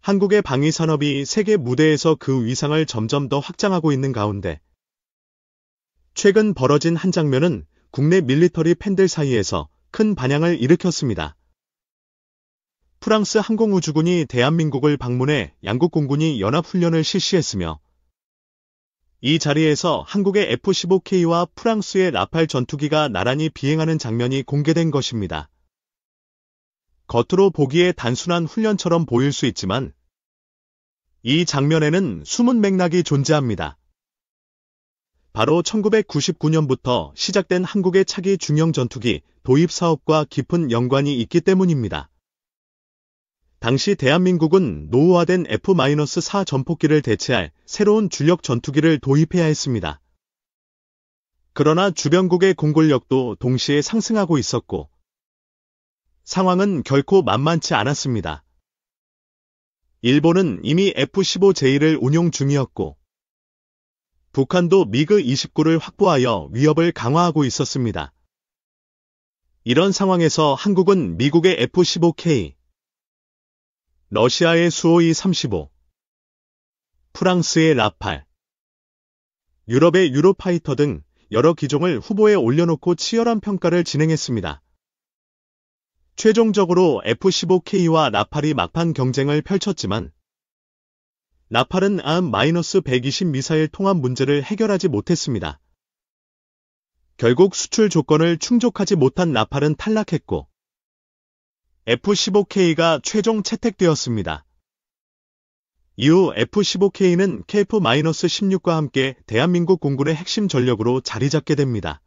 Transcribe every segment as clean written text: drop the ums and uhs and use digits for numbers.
한국의 방위 산업이 세계 무대에서 그 위상을 점점 더 확장하고 있는 가운데 최근 벌어진 한 장면은 국내 밀리터리 팬들 사이에서 큰 반향을 일으켰습니다. 프랑스 항공우주군이 대한민국을 방문해 양국 공군이 연합훈련을 실시했으며 이 자리에서 한국의 F-15K와 프랑스의 라팔 전투기가 나란히 비행하는 장면이 공개된 것입니다. 겉으로 보기에 단순한 훈련처럼 보일 수 있지만 이 장면에는 숨은 맥락이 존재합니다. 바로 1999년부터 시작된 한국의 차기 중형 전투기 도입 사업과 깊은 연관이 있기 때문입니다. 당시 대한민국은 노후화된 F-4 전폭기를 대체할 새로운 주력 전투기를 도입해야 했습니다. 그러나 주변국의 공군력도 동시에 상승하고 있었고 상황은 결코 만만치 않았습니다. 일본은 이미 F-15J를 운용 중이었고 북한도 미그-29를 확보하여 위협을 강화하고 있었습니다. 이런 상황에서 한국은 미국의 F-15K, 러시아의 수호이-35, 프랑스의 라팔, 유럽의 유로파이터 등 여러 기종을 후보에 올려놓고 치열한 평가를 진행했습니다. 최종적으로 F-15K와 라팔이 막판 경쟁을 펼쳤지만 라팔은 AIM-120 미사일 통합 문제를 해결하지 못했습니다. 결국 수출 조건을 충족하지 못한 라팔은 탈락했고 F-15K가 최종 채택되었습니다. 이후 F-15K는 KF-16과 함께 대한민국 공군의 핵심 전력으로 자리 잡게 됩니다.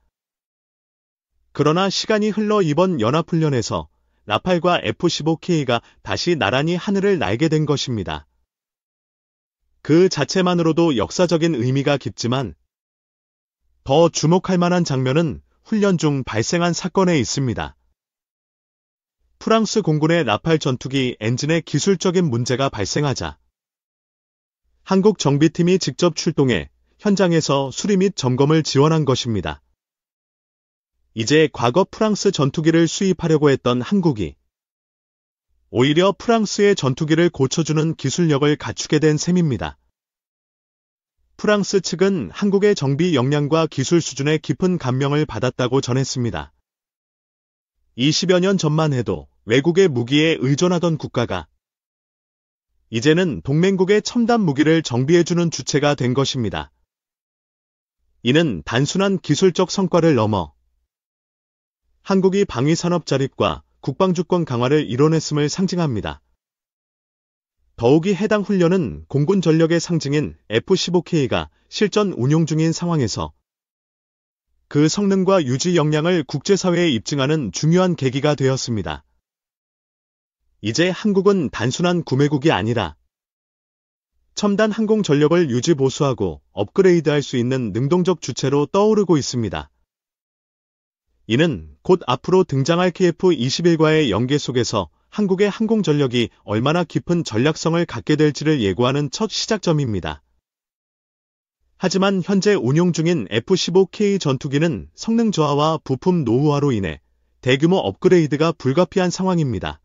그러나 시간이 흘러 이번 연합훈련에서 라팔과 F-15K가 다시 나란히 하늘을 날게 된 것입니다. 그 자체만으로도 역사적인 의미가 깊지만 더 주목할 만한 장면은 훈련 중 발생한 사건에 있습니다. 프랑스 공군의 라팔 전투기 엔진에 기술적인 문제가 발생하자 한국 정비팀이 직접 출동해 현장에서 수리 및 점검을 지원한 것입니다. 이제 과거 프랑스 전투기를 수입하려고 했던 한국이 오히려 프랑스의 전투기를 고쳐주는 기술력을 갖추게 된 셈입니다. 프랑스 측은 한국의 정비 역량과 기술 수준에 깊은 감명을 받았다고 전했습니다. 20여 년 전만 해도 외국의 무기에 의존하던 국가가 이제는 동맹국의 첨단 무기를 정비해주는 주체가 된 것입니다. 이는 단순한 기술적 성과를 넘어 한국이 방위산업 자립과 국방주권 강화를 이뤄냈음을 상징합니다. 더욱이 해당 훈련은 공군 전력의 상징인 F-15K가 실전 운용 중인 상황에서 그 성능과 유지 역량을 국제사회에 입증하는 중요한 계기가 되었습니다. 이제 한국은 단순한 구매국이 아니라 첨단 항공 전력을 유지 보수하고 업그레이드할 수 있는 능동적 주체로 떠오르고 있습니다. 이는 곧 앞으로 등장할 KF-21과의 연계 속에서 한국의 항공 전력이 얼마나 깊은 전략성을 갖게 될지를 예고하는 첫 시작점입니다. 하지만 현재 운용 중인 F-15K 전투기는 성능 저하와 부품 노후화로 인해 대규모 업그레이드가 불가피한 상황입니다.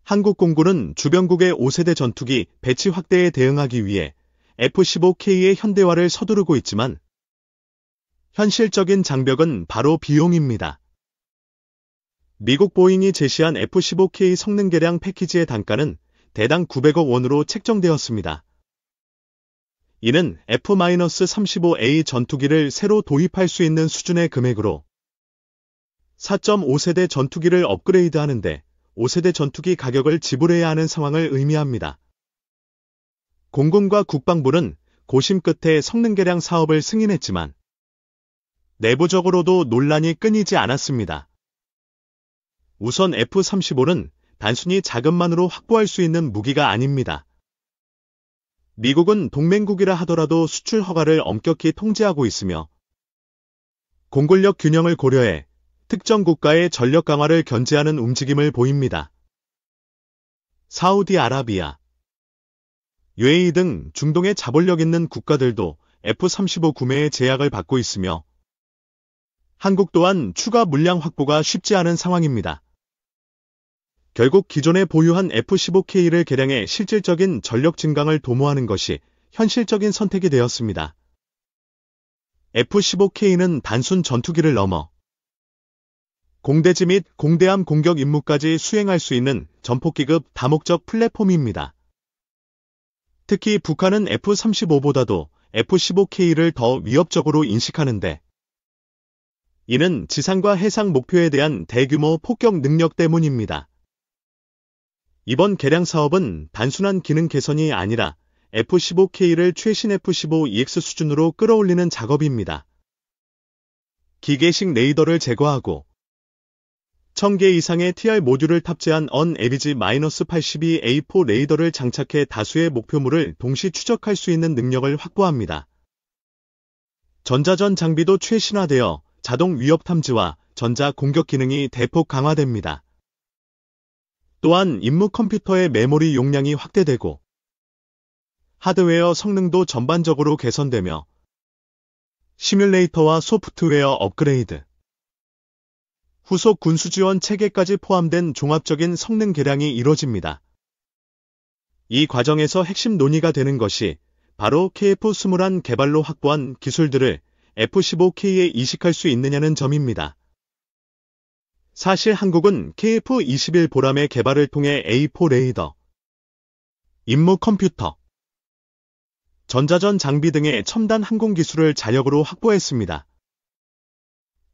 한국 공군은 주변국의 5세대 전투기 배치 확대에 대응하기 위해 F-15K의 현대화를 서두르고 있지만 현실적인 장벽은 바로 비용입니다. 미국 보잉이 제시한 F-15K 성능 개량 패키지의 단가는 대당 900억 원으로 책정되었습니다. 이는 F-35A 전투기를 새로 도입할 수 있는 수준의 금액으로 4.5세대 전투기를 업그레이드하는데 5세대 전투기 가격을 지불해야 하는 상황을 의미합니다. 공군과 국방부는 고심 끝에 성능 개량 사업을 승인했지만 내부적으로도 논란이 끊이지 않았습니다. 우선 F-35는 단순히 자금만으로 확보할 수 있는 무기가 아닙니다. 미국은 동맹국이라 하더라도 수출 허가를 엄격히 통제하고 있으며 공군력 균형을 고려해 특정 국가의 전력 강화를 견제하는 움직임을 보입니다. 사우디아라비아, UAE 등 중동의 자본력 있는 국가들도 F-35 구매에 제약을 받고 있으며 한국 또한 추가 물량 확보가 쉽지 않은 상황입니다. 결국 기존에 보유한 F-15K를 개량해 실질적인 전력 증강을 도모하는 것이 현실적인 선택이 되었습니다. F-15K는 단순 전투기를 넘어 공대지 및 공대함 공격 임무까지 수행할 수 있는 전폭기급 다목적 플랫폼입니다. 특히 북한은 F-35보다도 F-15K를 더 위협적으로 인식하는데 이는 지상과 해상 목표에 대한 대규모 폭격 능력 때문입니다. 이번 개량 사업은 단순한 기능 개선이 아니라 F-15K를 최신 F-15EX 수준으로 끌어올리는 작업입니다. 기계식 레이더를 제거하고 1000개 이상의 TR 모듈을 탑재한 On-82-82A4 레이더를 장착해 다수의 목표물을 동시 추적할 수 있는 능력을 확보합니다. 전자전 장비도 최신화되어 자동 위협 탐지와 전자 공격 기능이 대폭 강화됩니다. 또한 임무 컴퓨터의 메모리 용량이 확대되고 하드웨어 성능도 전반적으로 개선되며 시뮬레이터와 소프트웨어 업그레이드, 후속 군수 지원 체계까지 포함된 종합적인 성능 개량이 이뤄집니다. 이 과정에서 핵심 논의가 되는 것이 바로 KF-21 개발로 확보한 기술들을 F-15K에 이식할 수 있느냐는 점입니다. 사실 한국은 KF-21 보람의 개발을 통해 A4 레이더, 임무 컴퓨터, 전자전 장비 등의 첨단 항공 기술을 자력으로 확보했습니다.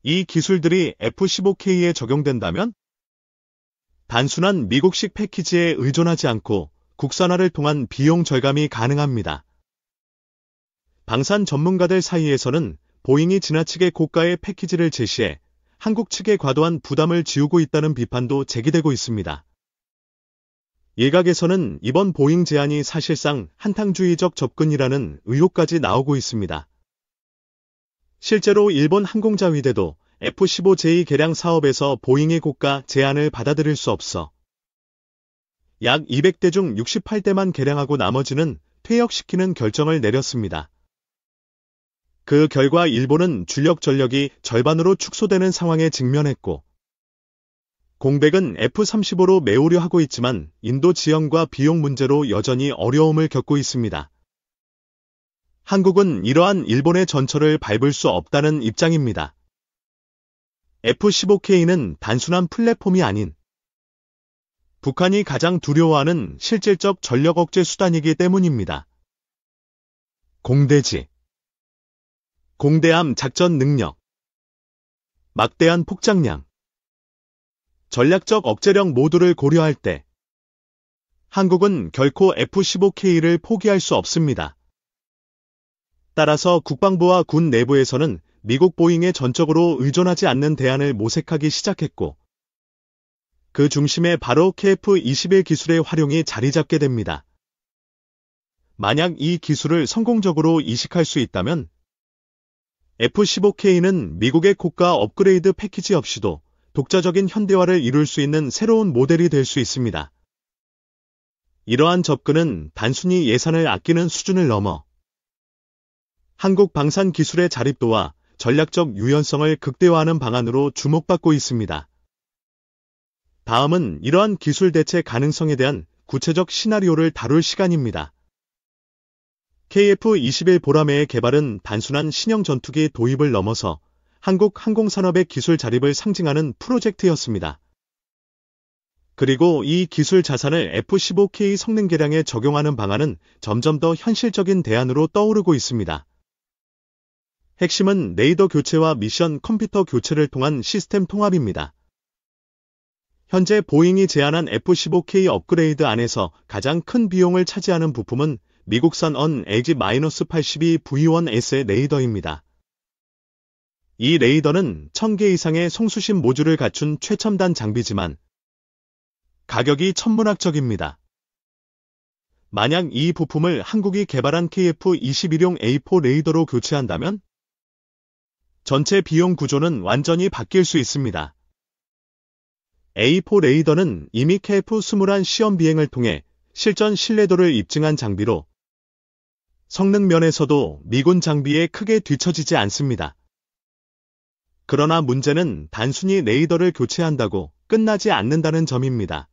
이 기술들이 F-15K에 적용된다면 단순한 미국식 패키지에 의존하지 않고 국산화를 통한 비용 절감이 가능합니다. 방산 전문가들 사이에서는 보잉이 지나치게 고가의 패키지를 제시해 한국 측에 과도한 부담을 지우고 있다는 비판도 제기되고 있습니다. 일각에서는 이번 보잉 제안이 사실상 한탕주의적 접근이라는 의혹까지 나오고 있습니다. 실제로 일본 항공자위대도 F-15J 개량 사업에서 보잉의 고가 제안을 받아들일 수 없어 약 200대 중 68대만 개량하고 나머지는 퇴역시키는 결정을 내렸습니다. 그 결과 일본은 주력 전력이 절반으로 축소되는 상황에 직면했고 공백은 F-35로 메우려 하고 있지만 인도 지연과 비용 문제로 여전히 어려움을 겪고 있습니다. 한국은 이러한 일본의 전철을 밟을 수 없다는 입장입니다. F-15K는 단순한 플랫폼이 아닌 북한이 가장 두려워하는 실질적 전력 억제 수단이기 때문입니다. 공대지, 공대함 작전 능력, 막대한 폭장량, 전략적 억제력 모두를 고려할 때 한국은 결코 F-15K를 포기할 수 없습니다. 따라서 국방부와 군 내부에서는 미국 보잉에 전적으로 의존하지 않는 대안을 모색하기 시작했고 그 중심에 바로 KF-21 기술의 활용이 자리 잡게 됩니다. 만약 이 기술을 성공적으로 이식할 수 있다면 F-15K는 미국의 고가 업그레이드 패키지 없이도 독자적인 현대화를 이룰 수 있는 새로운 모델이 될 수 있습니다. 이러한 접근은 단순히 예산을 아끼는 수준을 넘어 한국 방산 기술의 자립도와 전략적 유연성을 극대화하는 방안으로 주목받고 있습니다. 다음은 이러한 기술 대체 가능성에 대한 구체적 시나리오를 다룰 시간입니다. KF-21 보라매의 개발은 단순한 신형 전투기 도입을 넘어서 한국 항공산업의 기술 자립을 상징하는 프로젝트였습니다. 그리고 이 기술 자산을 F-15K 성능 개량에 적용하는 방안은 점점 더 현실적인 대안으로 떠오르고 있습니다. 핵심은 레이더 교체와 미션 컴퓨터 교체를 통한 시스템 통합입니다. 현재 보잉이 제안한 F-15K 업그레이드 안에서 가장 큰 비용을 차지하는 부품은 미국산 On-82-82V1S의 레이더입니다. 이 레이더는 1000개 이상의 송수신 모듈을 갖춘 최첨단 장비지만 가격이 천문학적입니다. 만약 이 부품을 한국이 개발한 KF-21용 A4 레이더로 교체한다면 전체 비용 구조는 완전히 바뀔 수 있습니다. A4 레이더는 이미 KF-21 시험 비행을 통해 실전 신뢰도를 입증한 장비로 성능 면에서도 미군 장비에 크게 뒤처지지 않습니다. 그러나 문제는 단순히 레이더를 교체한다고 끝나지 않는다는 점입니다.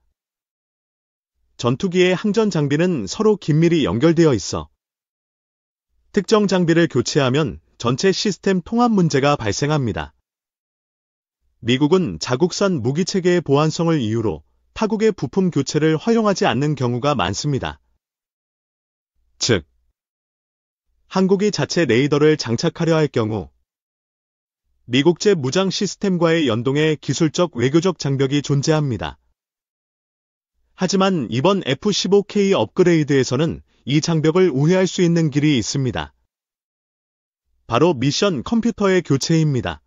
전투기의 항전 장비는 서로 긴밀히 연결되어 있어 특정 장비를 교체하면 전체 시스템 통합 문제가 발생합니다. 미국은 자국산 무기체계의 보안성을 이유로 타국의 부품 교체를 허용하지 않는 경우가 많습니다. 즉, 한국이 자체 레이더를 장착하려 할 경우 미국제 무장 시스템과의 연동에 기술적 외교적 장벽이 존재합니다. 하지만 이번 F-15K 업그레이드에서는 이 장벽을 우회할 수 있는 길이 있습니다. 바로 미션 컴퓨터의 교체입니다.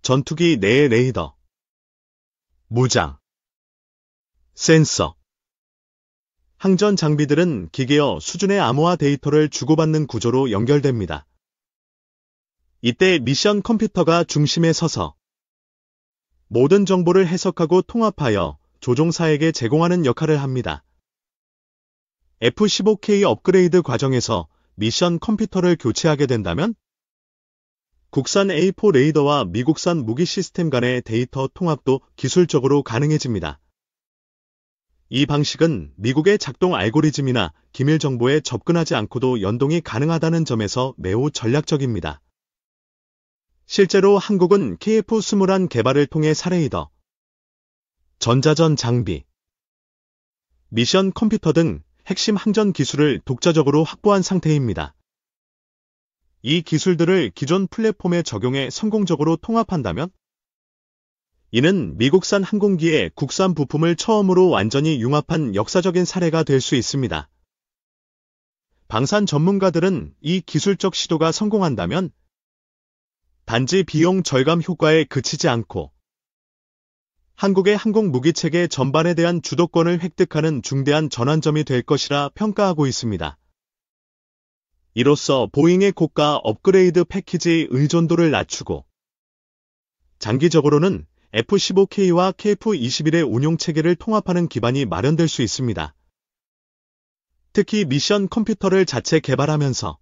전투기 내의 레이더, 무장, 센서, 항전 장비들은 기계어 수준의 암호화 데이터를 주고받는 구조로 연결됩니다. 이때 미션 컴퓨터가 중심에 서서 모든 정보를 해석하고 통합하여 조종사에게 제공하는 역할을 합니다. F-15K 업그레이드 과정에서 미션 컴퓨터를 교체하게 된다면 국산 A4 레이더와 미국산 무기 시스템 간의 데이터 통합도 기술적으로 가능해집니다. 이 방식은 미국의 작동 알고리즘이나 기밀 정보에 접근하지 않고도 연동이 가능하다는 점에서 매우 전략적입니다. 실제로 한국은 KF-21 개발을 통해 사레이더, 전자전 장비, 미션 컴퓨터 등 핵심 항전 기술을 독자적으로 확보한 상태입니다. 이 기술들을 기존 플랫폼에 적용해 성공적으로 통합한다면 이는 미국산 항공기에 국산 부품을 처음으로 완전히 융합한 역사적인 사례가 될 수 있습니다. 방산 전문가들은 이 기술적 시도가 성공한다면 단지 비용 절감 효과에 그치지 않고 한국의 항공무기체계 전반에 대한 주도권을 획득하는 중대한 전환점이 될 것이라 평가하고 있습니다. 이로써 보잉의 고가 업그레이드 패키지 의존도를 낮추고 장기적으로는 F-15K와 KF-21의 운용체계를 통합하는 기반이 마련될 수 있습니다. 특히 미션 컴퓨터를 자체 개발하면서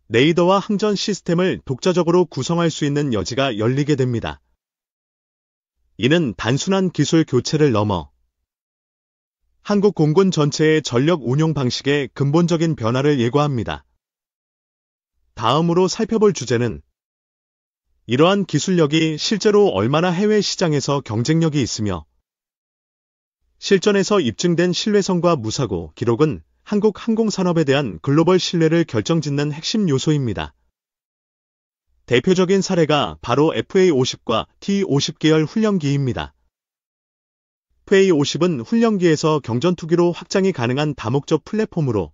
레이더와 항전 시스템을 독자적으로 구성할 수 있는 여지가 열리게 됩니다. 이는 단순한 기술 교체를 넘어 한국 공군 전체의 전력 운용 방식의 근본적인 변화를 예고합니다. 다음으로 살펴볼 주제는 이러한 기술력이 실제로 얼마나 해외 시장에서 경쟁력이 있으며 실전에서 입증된 신뢰성과 무사고 기록은 한국 항공산업에 대한 글로벌 신뢰를 결정짓는 핵심 요소입니다. 대표적인 사례가 바로 FA-50과 T-50 계열 훈련기입니다. FA-50은 훈련기에서 경전투기로 확장이 가능한 다목적 플랫폼으로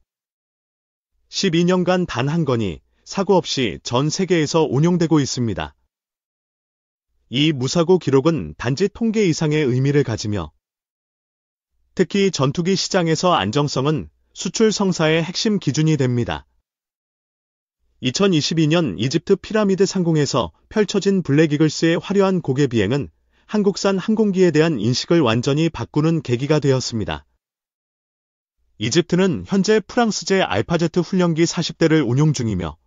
12년간 단 한 건이 사고 없이 전 세계에서 운용되고 있습니다. 이 무사고 기록은 단지 통계 이상의 의미를 가지며 특히 전투기 시장에서 안정성은 수출 성사의 핵심 기준이 됩니다. 2022년 이집트 피라미드 상공에서 펼쳐진 블랙이글스의 화려한 고개 비행은 한국산 항공기에 대한 인식을 완전히 바꾸는 계기가 되었습니다. 이집트는 현재 프랑스제 알파제트 훈련기 40대를 운용 중이며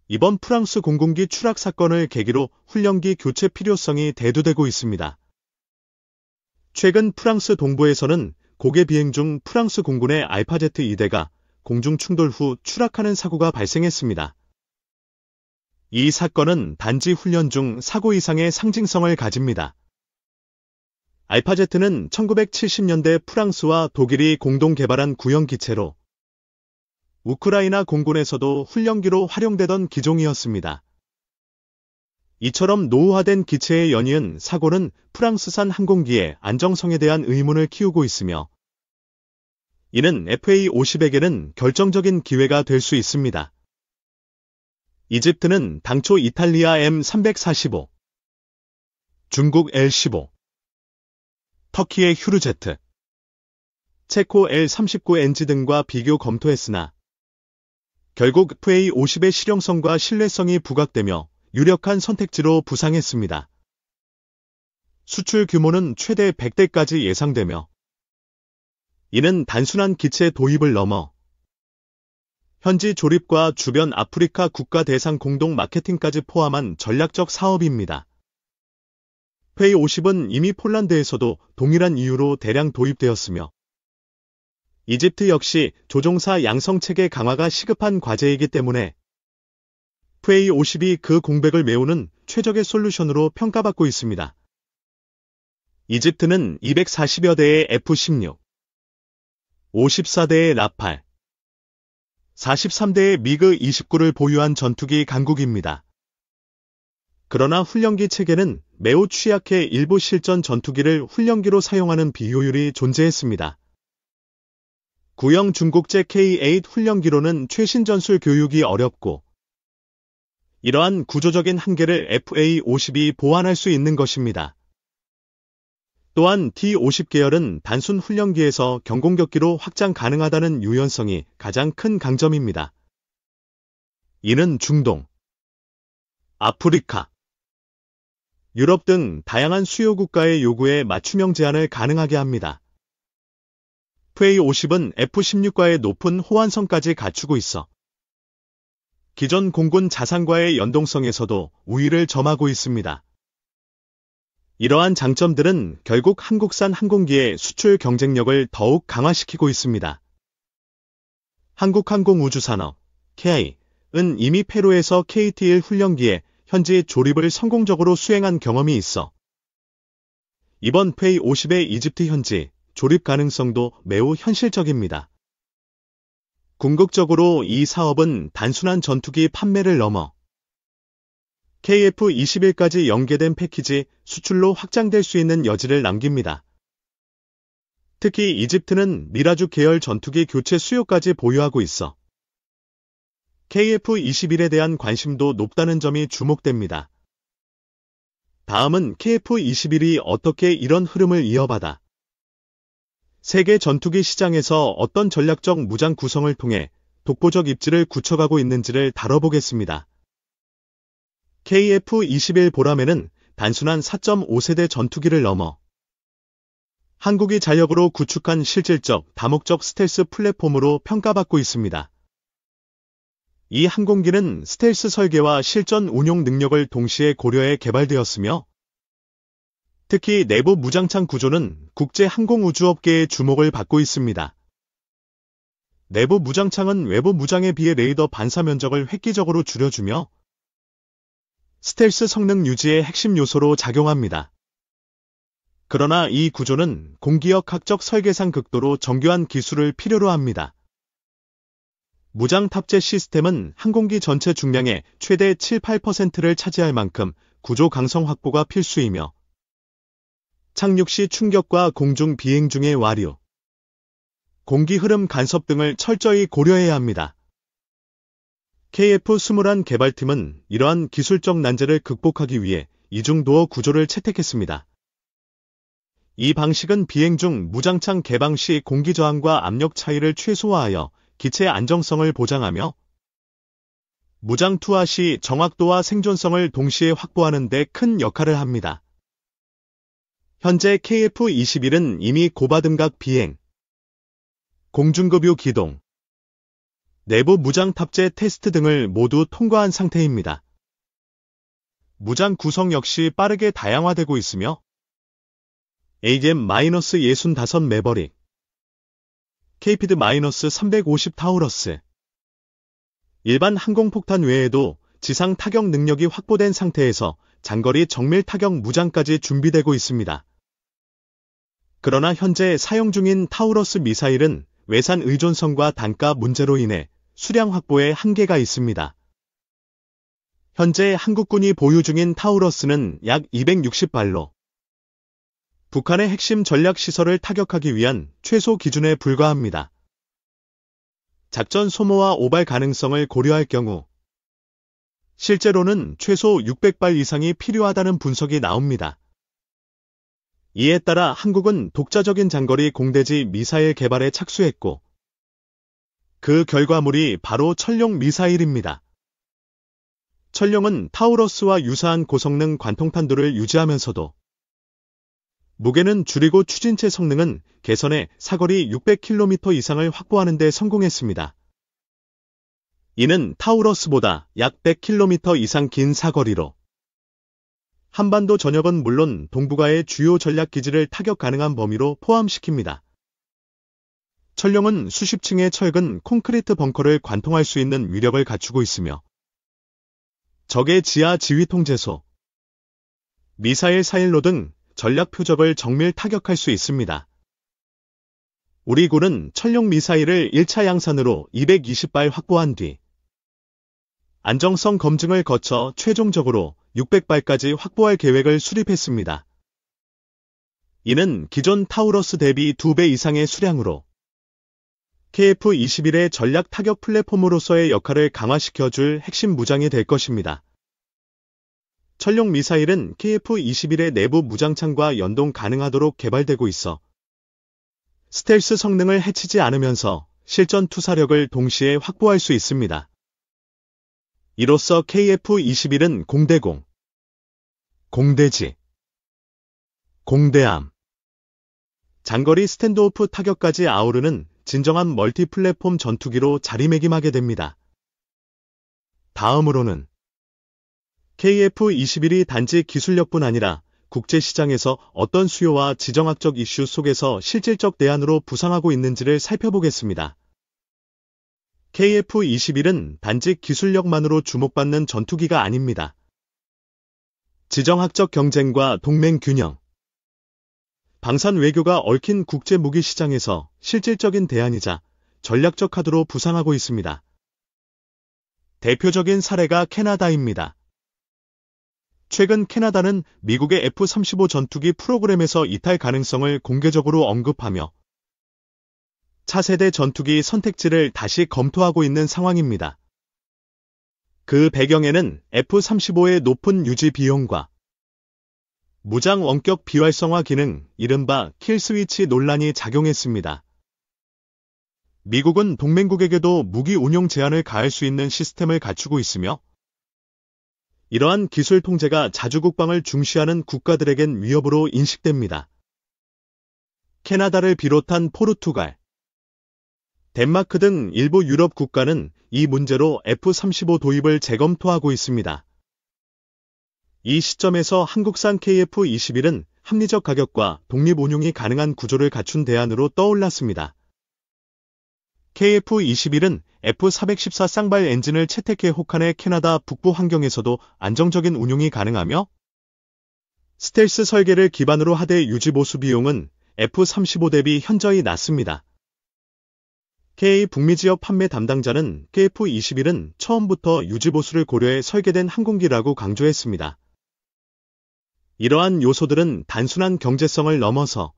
이번 프랑스 공군기 추락 사건을 계기로 훈련기 교체 필요성이 대두되고 있습니다. 최근 프랑스 동부에서는 고개 비행 중 프랑스 공군의 알파제트 2대가 공중 충돌 후 추락하는 사고가 발생했습니다. 이 사건은 단지 훈련 중 사고 이상의 상징성을 가집니다. 알파제트는 1970년대 프랑스와 독일이 공동 개발한 구형 기체로 우크라이나 공군에서도 훈련기로 활용되던 기종이었습니다. 이처럼 노후화된 기체의 연이은 사고는 프랑스산 항공기의 안정성에 대한 의문을 키우고 있으며 이는 FA-50에게는 결정적인 기회가 될 수 있습니다. 이집트는 당초 이탈리아 M345, 중국 L-15, 터키의 휴르제트, 체코 L-39NG 등과 비교 검토했으나 결국 FA-50의 실용성과 신뢰성이 부각되며 유력한 선택지로 부상했습니다. 수출 규모는 최대 100대까지 예상되며 이는 단순한 기체 도입을 넘어 현지 조립과 주변 아프리카 국가 대상 공동 마케팅까지 포함한 전략적 사업입니다. F-50은 이미 폴란드에서도 동일한 이유로 대량 도입되었으며 이집트 역시 조종사 양성체계 강화가 시급한 과제이기 때문에 F-50이 그 공백을 메우는 최적의 솔루션으로 평가받고 있습니다. 이집트는 240여 대의 F-16, 54대의 라팔, 43대의 미그-29를 보유한 전투기 강국입니다. 그러나 훈련기 체계는 매우 취약해 일부 실전 전투기를 훈련기로 사용하는 비효율이 존재했습니다. 구형 중국제 K-8 훈련기로는 최신 전술 교육이 어렵고 이러한 구조적인 한계를 FA-50이 보완할 수 있는 것입니다. 또한 T-50 계열은 단순 훈련기에서 경공격기로 확장 가능하다는 유연성이 가장 큰 강점입니다. 이는 중동, 아프리카, 유럽 등 다양한 수요 국가의 요구에 맞춤형 제한을 가능하게 합니다. FA-50은 F-16과의 높은 호환성까지 갖추고 있어 기존 공군 자산과의 연동성에서도 우위를 점하고 있습니다. 이러한 장점들은 결국 한국산 항공기의 수출 경쟁력을 더욱 강화시키고 있습니다. 한국항공우주산업, KI은 이미 페루에서 KT-1 훈련기에 현지 조립을 성공적으로 수행한 경험이 있어 이번 F-50의 이집트 현지 조립 가능성도 매우 현실적입니다. 궁극적으로 이 사업은 단순한 전투기 판매를 넘어 KF-21까지 연계된 패키지 수출로 확장될 수 있는 여지를 남깁니다. 특히 이집트는 미라주 계열 전투기 교체 수요까지 보유하고 있어 KF-21에 대한 관심도 높다는 점이 주목됩니다. 다음은 KF-21이 어떻게 이런 흐름을 이어받아 세계 전투기 시장에서 어떤 전략적 무장 구성을 통해 독보적 입지를 굳혀가고 있는지를 다뤄보겠습니다. KF-21 보라매는 단순한 4.5세대 전투기를 넘어 한국이 자력으로 구축한 실질적 다목적 스텔스 플랫폼으로 평가받고 있습니다. 이 항공기는 스텔스 설계와 실전 운용 능력을 동시에 고려해 개발되었으며 특히 내부 무장창 구조는 국제 항공우주업계의 주목을 받고 있습니다. 내부 무장창은 외부 무장에 비해 레이더 반사 면적을 획기적으로 줄여주며 스텔스 성능 유지의 핵심 요소로 작용합니다. 그러나 이 구조는 공기역학적 설계상 극도로 정교한 기술을 필요로 합니다. 무장 탑재 시스템은 항공기 전체 중량의 최대 7-8%를 차지할 만큼 구조 강성 확보가 필수이며 착륙 시 충격과 공중 비행 중의 와류, 공기 흐름 간섭 등을 철저히 고려해야 합니다. KF-21 개발팀은 이러한 기술적 난제를 극복하기 위해 이중도어 구조를 채택했습니다. 이 방식은 비행 중 무장창 개방 시 공기 저항과 압력 차이를 최소화하여 기체 안정성을 보장하며 무장 투하 시 정확도와 생존성을 동시에 확보하는 데 큰 역할을 합니다. 현재 KF-21은 이미 고바등각 비행, 공중급유 기동, 내부 무장 탑재 테스트 등을 모두 통과한 상태입니다. 무장 구성 역시 빠르게 다양화되고 있으며 AGM-65 매버릭, KPD-350 타우러스, 일반 항공폭탄 외에도 지상 타격 능력이 확보된 상태에서 장거리 정밀 타격 무장까지 준비되고 있습니다. 그러나 현재 사용 중인 타우러스 미사일은 외산 의존성과 단가 문제로 인해 수량 확보에 한계가 있습니다. 현재 한국군이 보유 중인 타우러스는 약 260발로 북한의 핵심 전략시설을 타격하기 위한 최소 기준에 불과합니다. 작전 소모와 오발 가능성을 고려할 경우 실제로는 최소 600발 이상이 필요하다는 분석이 나옵니다. 이에 따라 한국은 독자적인 장거리 공대지 미사일 개발에 착수했고 그 결과물이 바로 천룡 미사일입니다. 천룡은 타우러스와 유사한 고성능 관통탄두를 유지하면서도 무게는 줄이고 추진체 성능은 개선해 사거리 600km 이상을 확보하는 데 성공했습니다. 이는 타우러스보다 약 100km 이상 긴 사거리로 한반도 전역은 물론 동북아의 주요 전략기지를 타격 가능한 범위로 포함시킵니다. 천룡은 수십 층의 철근 콘크리트 벙커를 관통할 수 있는 위력을 갖추고 있으며 적의 지하 지휘 통제소, 미사일 사일로 등 전략 표적을 정밀 타격할 수 있습니다. 우리 군은 천룡 미사일을 1차 양산으로 220발 확보한 뒤 안정성 검증을 거쳐 최종적으로 600발까지 확보할 계획을 수립했습니다. 이는 기존 타우러스 대비 2배 이상의 수량으로 KF-21의 전략 타격 플랫폼으로서의 역할을 강화시켜줄 핵심 무장이 될 것입니다. 천룡 미사일은 KF-21의 내부 무장창과 연동 가능하도록 개발되고 있어 스텔스 성능을 해치지 않으면서 실전 투사력을 동시에 확보할 수 있습니다. 이로써 KF-21은 공대공, 공대지, 공대함, 장거리 스탠드오프 타격까지 아우르는 진정한 멀티 플랫폼 전투기로 자리매김하게 됩니다. 다음으로는 KF-21이 단지 기술력뿐 아니라 국제시장에서 어떤 수요와 지정학적 이슈 속에서 실질적 대안으로 부상하고 있는지를 살펴보겠습니다. KF-21은 단지 기술력만으로 주목받는 전투기가 아닙니다. 지정학적 경쟁과 동맹 균형, 방산 외교가 얽힌 국제 무기 시장에서 실질적인 대안이자 전략적 카드로 부상하고 있습니다. 대표적인 사례가 캐나다입니다. 최근 캐나다는 미국의 F-35 전투기 프로그램에서 이탈 가능성을 공개적으로 언급하며 차세대 전투기 선택지를 다시 검토하고 있는 상황입니다. 그 배경에는 F-35의 높은 유지 비용과 무장 원격 비활성화 기능, 이른바 킬스위치 논란이 작용했습니다. 미국은 동맹국에게도 무기 운용 제한을 가할 수 있는 시스템을 갖추고 있으며 이러한 기술 통제가 자주 국방을 중시하는 국가들에겐 위협으로 인식됩니다. 캐나다를 비롯한 포르투갈, 덴마크 등 일부 유럽 국가는 이 문제로 F-35 도입을 재검토하고 있습니다. 이 시점에서 한국산 KF-21은 합리적 가격과 독립 운용이 가능한 구조를 갖춘 대안으로 떠올랐습니다. KF-21은 F-414 쌍발 엔진을 채택해 혹한의 캐나다 북부 환경에서도 안정적인 운용이 가능하며 스텔스 설계를 기반으로 하되 유지보수 비용은 F-35 대비 현저히 낮습니다. KA 북미 지역 판매 담당자는 KF-21은 처음부터 유지보수를 고려해 설계된 항공기라고 강조했습니다. 이러한 요소들은 단순한 경제성을 넘어서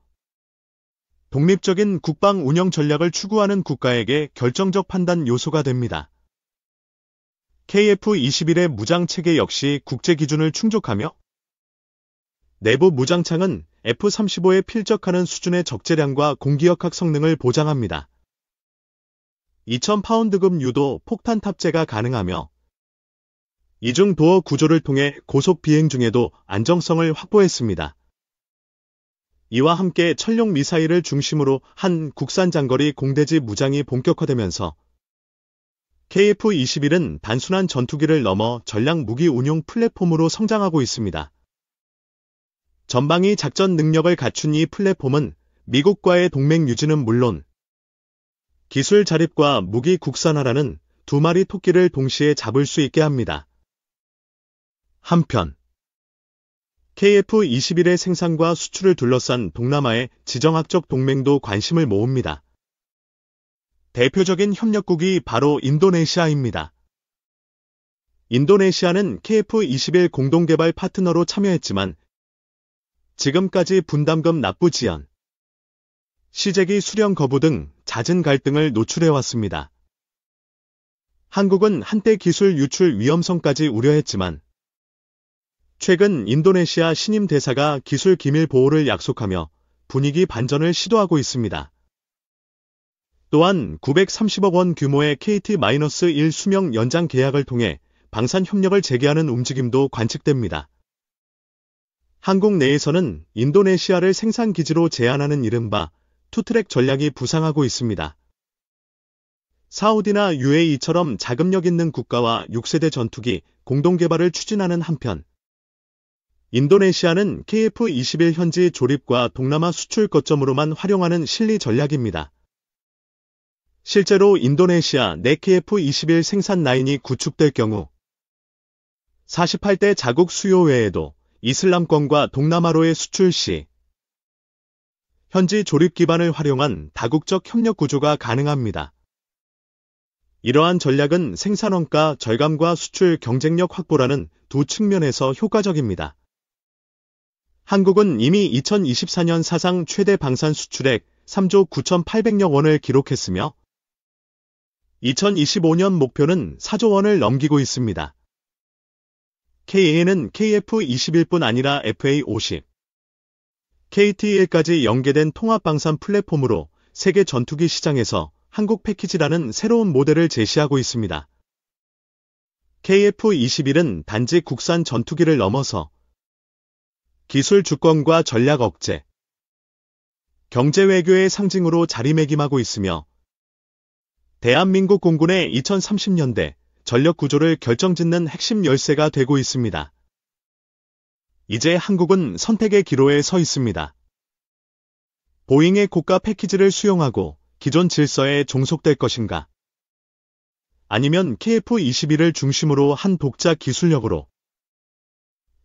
독립적인 국방 운영 전략을 추구하는 국가에게 결정적 판단 요소가 됩니다. KF-21의 무장체계 역시 국제 기준을 충족하며 내부 무장창은 F-35에 필적하는 수준의 적재량과 공기역학 성능을 보장합니다. 2000파운드급 유도 폭탄 탑재가 가능하며 이중 도어 구조를 통해 고속 비행 중에도 안정성을 확보했습니다. 이와 함께 천룡 미사일을 중심으로 한 국산 장거리 공대지 무장이 본격화되면서 KF-21은 단순한 전투기를 넘어 전략 무기 운용 플랫폼으로 성장하고 있습니다. 전방위 작전 능력을 갖춘 이 플랫폼은 미국과의 동맹 유지는 물론 기술 자립과 무기 국산화라는 두 마리 토끼를 동시에 잡을 수 있게 합니다. 한편 KF-21의 생산과 수출을 둘러싼 동남아의 지정학적 동맹도 관심을 모읍니다. 대표적인 협력국이 바로 인도네시아입니다. 인도네시아는 KF-21 공동개발 파트너로 참여했지만 지금까지 분담금 납부 지연, 시제기 수령 거부 등 잦은 갈등을 노출해왔습니다. 한국은 한때 기술 유출 위험성까지 우려했지만 최근 인도네시아 신임 대사가 기술 기밀 보호를 약속하며 분위기 반전을 시도하고 있습니다. 또한 930억 원 규모의 KT-1 수명 연장 계약을 통해 방산 협력을 재개하는 움직임도 관측됩니다. 한국 내에서는 인도네시아를 생산기지로 제한하는 이른바 투트랙 전략이 부상하고 있습니다. 사우디나 UAE처럼 자금력 있는 국가와 6세대 전투기 공동개발을 추진하는 한편 인도네시아는 KF-21 현지 조립과 동남아 수출 거점으로만 활용하는 실리 전략입니다. 실제로 인도네시아 내 KF-21 생산 라인이 구축될 경우 48대 자국 수요 외에도 이슬람권과 동남아로의 수출 시 현지 조립 기반을 활용한 다국적 협력 구조가 가능합니다. 이러한 전략은 생산 원가 절감과 수출 경쟁력 확보라는 두 측면에서 효과적입니다. 한국은 이미 2024년 사상 최대 방산 수출액 3조 9,800억 원을 기록했으며 2025년 목표는 4조 원을 넘기고 있습니다. KA는 KF-21뿐 아니라 FA-50, KT-1까지 연계된 통합방산 플랫폼으로 세계 전투기 시장에서 한국 패키지라는 새로운 모델을 제시하고 있습니다. KF-21은 단지 국산 전투기를 넘어서 기술 주권과 전략 억제, 경제 외교의 상징으로 자리매김하고 있으며 대한민국 공군의 2030년대 전력 구조를 결정짓는 핵심 열쇠가 되고 있습니다. 이제 한국은 선택의 기로에 서 있습니다. 보잉의 고가 패키지를 수용하고 기존 질서에 종속될 것인가? 아니면 KF-21을 중심으로 한 독자 기술력으로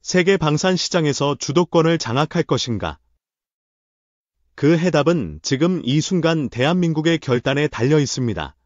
세계 방산 시장에서 주도권을 장악할 것인가? 그 해답은 지금 이 순간 대한민국의 결단에 달려 있습니다.